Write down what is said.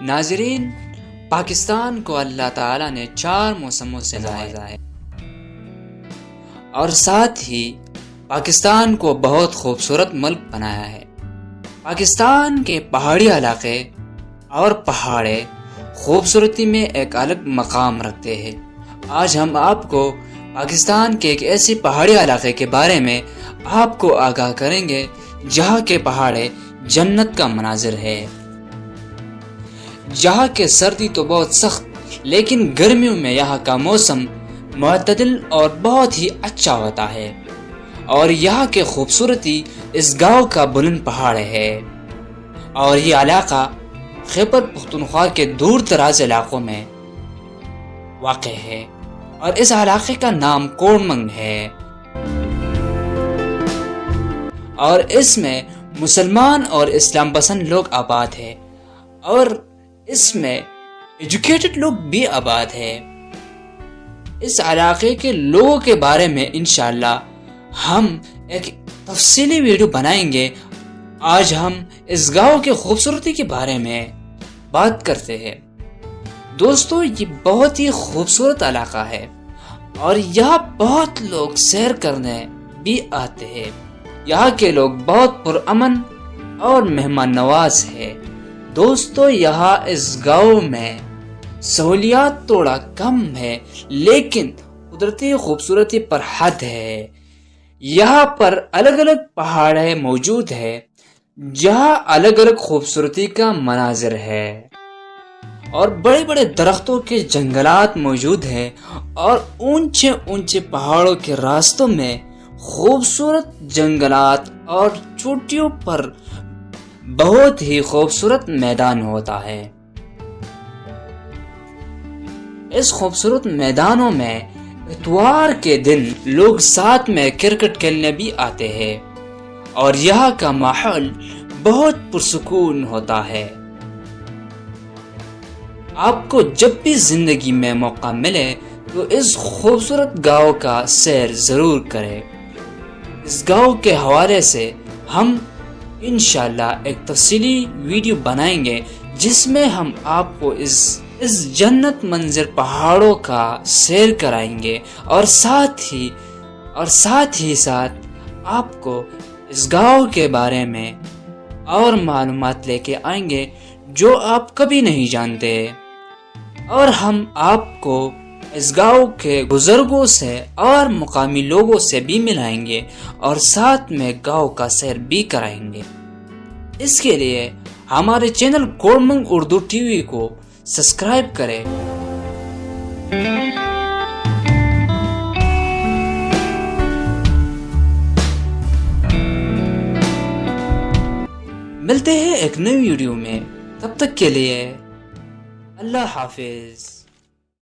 ناظرین، پاکستان کو اللہ تعالیٰ نے 4 موسموں سے نوازا ہے اور ساتھ ہی پاکستان کو بہت خوبصورت ملک بنایا ہے۔ پاکستان کے پہاڑی علاقے اور پہاڑے خوبصورتی میں ایک الگ مقام رکھتے ہیں۔ آج ہم آپ کو پاکستان کے ایک ایسے پہاڑی علاقے کے بارے میں آپ کو آگاہ کریں گے جہاں کے پہاڑے جنت کا مناظر ہے، جہاں کے سردی تو بہت سخت لیکن گرمیوں میں یہاں کا موسم معتدل اور بہت ہی اچھا ہوتا ہے، اور یہاں کے خوبصورتی اس گاؤں کا بلند پہاڑ ہے، اور یہ علاقہ خیبر پختونخوا کے دور دراز علاقوں میں واقع ہے، اور اس علاقے کا نام کورمنگ ہے، اور اس میں مسلمان اور اسلام پسند لوگ آباد ہیں، اور اس میں ایجوکیٹڈ لوگ بھی آباد ہیں۔ اس علاقے کے لوگوں کے بارے میں انشاءاللہ ہم ایک تفصیلی ویڈیو بنائیں گے۔ آج ہم اس گاؤں کی خوبصورتی کے بارے میں بات کرتے ہیں۔ دوستو، یہ بہت ہی خوبصورت علاقہ ہے اور یہاں بہت لوگ سیر کرنے بھی آتے ہیں۔ یہاں کے لوگ بہت پرامن اور مہمان نواز ہیں۔ دوستو، یہاں اس گاؤں میں سہولیات تھوڑا کم ہے لیکن قدرتی خوبصورتی پر حد ہے۔ یہاں پر الگ الگ پہاڑیں موجود ہیں جہاں الگ الگ خوبصورتی کا مناظر ہے، اور بڑے بڑے درختوں کے جنگلات موجود ہیں، اور اونچے اونچے پہاڑوں کے راستوں میں خوبصورت جنگلات اور چوٹیوں پر بہت ہی خوبصورت میدان ہوتا ہے۔ اس خوبصورت میدانوں میں اتوار کے دن لوگ ساتھ میں کرکٹ کھیلنے بھی آتے ہیں، اور یہاں کا ماحول بہت پرسکون ہوتا ہے۔ آپ کو جب بھی زندگی میں موقع ملے تو اس خوبصورت گاؤں کا سیر ضرور کریں۔ اس گاؤں کے حوالے سے ہم انشاءاللہ ایک تفصیلی ویڈیو بنائیں گے جس میں ہم آپ کو اس جنت منظر پہاڑوں کا سیر کرائیں گے، اور ساتھ ہی آپ کو اس گاؤں کے بارے میں اور معلومات لے کے آئیں گے جو آپ کبھی نہیں جانتے، اور ہم آپ کو اس گاؤں کے بزرگوں سے اور مقامی لوگوں سے بھی ملائیں گے، اور ساتھ میں گاؤں کا سیر بھی کرائیں گے۔ اس کے لیے ہمارے چینل کورمنگ اردو ٹی وی کو سبسکرائب کریں۔ ملتے ہیں ایک نئی ویڈیو میں، تب تک کے لیے اللہ حافظ۔